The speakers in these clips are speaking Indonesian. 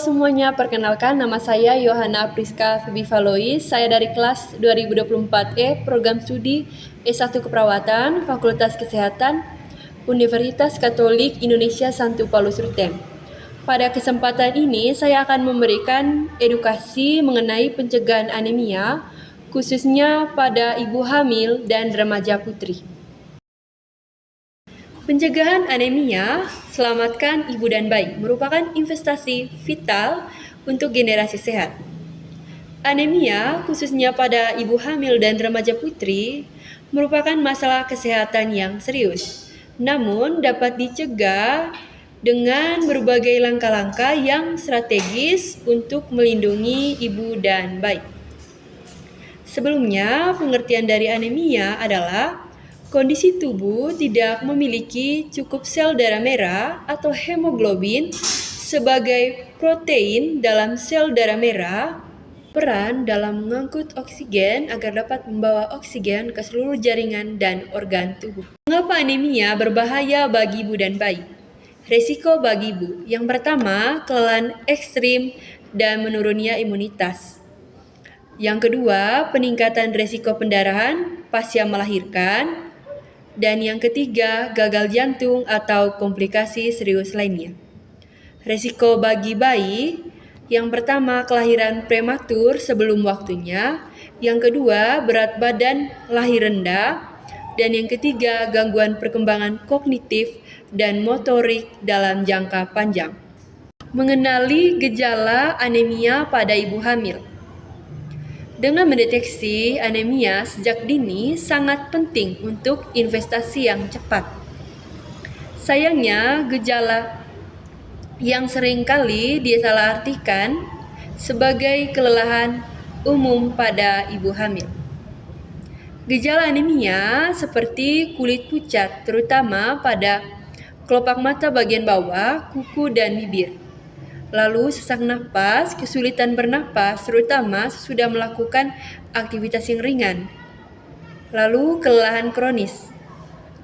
semuanya, perkenalkan nama saya Yohana Priska Fibivalois. Saya dari kelas 2024E Program Studi S1 Keperawatan Fakultas Kesehatan Universitas Katolik Indonesia Santo Paulus Ruteng. Pada kesempatan ini saya akan memberikan edukasi mengenai pencegahan anemia khususnya pada ibu hamil dan remaja putri. Pencegahan anemia, selamatkan ibu dan bayi, merupakan investasi vital untuk generasi sehat. Anemia, khususnya pada ibu hamil dan remaja putri, merupakan masalah kesehatan yang serius, namun dapat dicegah dengan berbagai langkah-langkah yang strategis untuk melindungi ibu dan bayi. Sebelumnya, pengertian dari anemia adalah kondisi tubuh tidak memiliki cukup sel darah merah atau hemoglobin sebagai protein dalam sel darah merah, peran dalam mengangkut oksigen agar dapat membawa oksigen ke seluruh jaringan dan organ tubuh. Mengapa anemia berbahaya bagi ibu dan bayi? Resiko bagi ibu. Yang pertama, kelelahan ekstrim dan menurunnya imunitas. Yang kedua, peningkatan resiko pendarahan pasca melahirkan. Dan yang ketiga, gagal jantung atau komplikasi serius lainnya. Resiko bagi bayi, yang pertama kelahiran prematur sebelum waktunya, yang kedua berat badan lahir rendah, dan yang ketiga gangguan perkembangan kognitif dan motorik dalam jangka panjang. Mengenali gejala anemia pada ibu hamil. Dengan mendeteksi anemia sejak dini sangat penting untuk investasi yang cepat. Sayangnya, gejala yang seringkali disalahartikan sebagai kelelahan umum pada ibu hamil. Gejala anemia seperti kulit pucat, terutama pada kelopak mata bagian bawah, kuku, dan bibir. Lalu sesak napas, kesulitan bernapas, terutama sesudah melakukan aktivitas yang ringan. Lalu kelelahan kronis,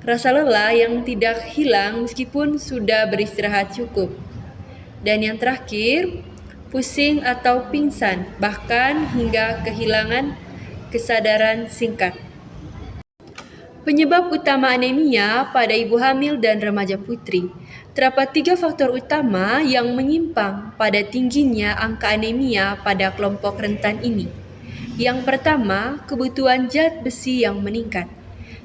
rasa lelah yang tidak hilang meskipun sudah beristirahat cukup. Dan yang terakhir, pusing atau pingsan, bahkan hingga kehilangan kesadaran singkat. Penyebab utama anemia pada ibu hamil dan remaja putri. Terdapat 3 faktor utama yang menyimpang pada tingginya angka anemia pada kelompok rentan ini. Yang pertama, kebutuhan zat besi yang meningkat.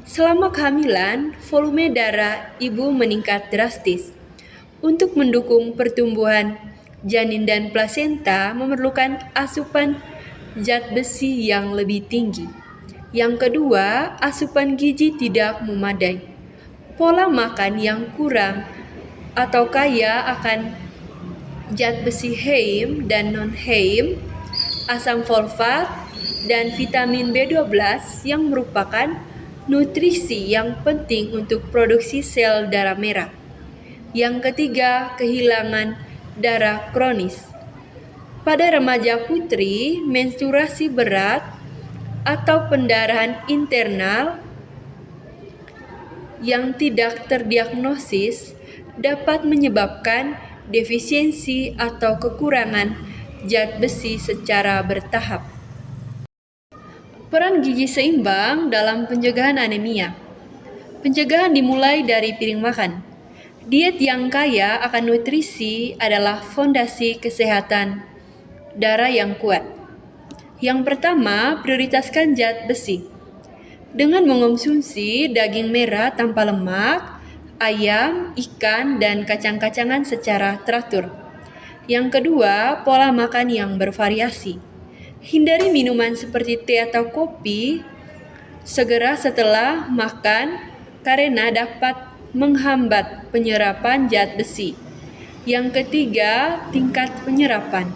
Selama kehamilan, volume darah ibu meningkat drastis. Untuk mendukung pertumbuhan janin dan plasenta memerlukan asupan zat besi yang lebih tinggi. Yang kedua, asupan gizi tidak memadai. Pola makan yang kurang atau kaya akan zat besi heme dan non-heme, asam folfat, dan vitamin B12 yang merupakan nutrisi yang penting untuk produksi sel darah merah. Yang ketiga, kehilangan darah kronis. Pada remaja putri, menstruasi berat atau pendarahan internal yang tidak terdiagnosis dapat menyebabkan defisiensi atau kekurangan zat besi secara bertahap. Peran gizi seimbang dalam pencegahan anemia. Pencegahan dimulai dari piring makan. Diet yang kaya akan nutrisi adalah fondasi kesehatan darah yang kuat. Yang pertama, prioritaskan zat besi. Dengan mengonsumsi daging merah tanpa lemak, ayam, ikan, dan kacang-kacangan secara teratur. Yang kedua, pola makan yang bervariasi. Hindari minuman seperti teh atau kopi segera setelah makan karena dapat menghambat penyerapan zat besi. Yang ketiga, tingkat penyerapan.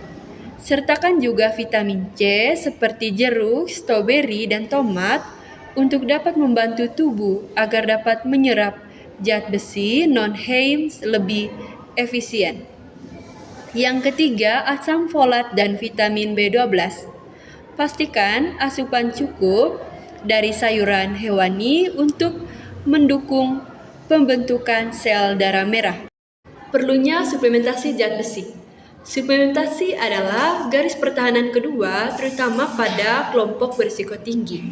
Sertakan juga vitamin C seperti jeruk, stroberi, dan tomat untuk dapat membantu tubuh agar dapat menyerap zat besi non-heme lebih efisien. Yang ketiga, asam folat dan vitamin B12. Pastikan asupan cukup dari sayuran hewani untuk mendukung pembentukan sel darah merah. Perlunya suplementasi zat besi. Suplementasi adalah garis pertahanan kedua, terutama pada kelompok berisiko tinggi.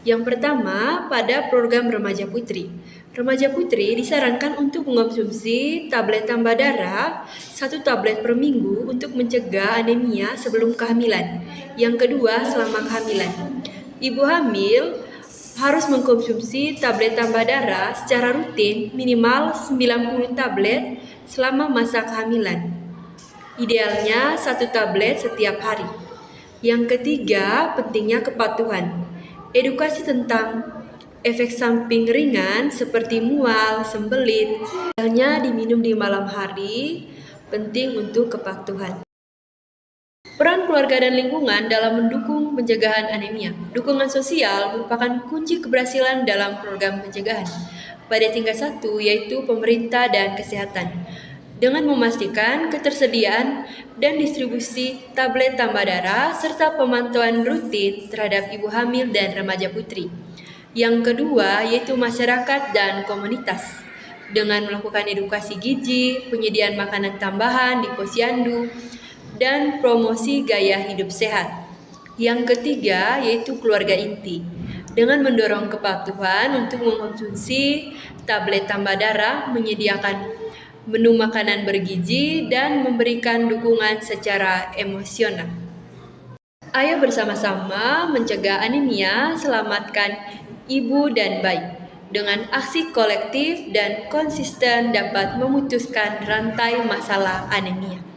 Yang pertama, pada program remaja putri. Remaja putri disarankan untuk mengonsumsi tablet tambah darah 1 tablet per minggu untuk mencegah anemia sebelum kehamilan. Yang kedua, selama kehamilan. Ibu hamil harus mengkonsumsi tablet tambah darah secara rutin minimal 90 tablet selama masa kehamilan. Idealnya 1 tablet setiap hari. Yang ketiga, pentingnya kepatuhan. Edukasi tentang efek samping ringan seperti mual, sembelit, hanya diminum di malam hari, penting untuk kepatuhan. Peran keluarga dan lingkungan dalam mendukung pencegahan anemia. Dukungan sosial merupakan kunci keberhasilan dalam program pencegahan. Pada tingkat 1 yaitu pemerintah dan kesehatan. Dengan memastikan ketersediaan dan distribusi tablet tambah darah serta pemantauan rutin terhadap ibu hamil dan remaja putri. Yang kedua yaitu masyarakat dan komunitas. Dengan melakukan edukasi gizi, penyediaan makanan tambahan di posyandu, dan promosi gaya hidup sehat. Yang ketiga yaitu keluarga inti. Dengan mendorong kepatuhan untuk mengkonsumsi tablet tambah darah, menyediakan menu makanan bergizi, dan memberikan dukungan secara emosional. Ayo bersama-sama mencegah anemia, selamatkan ibu dan bayi. Dengan aksi kolektif dan konsisten dapat memutuskan rantai masalah anemia.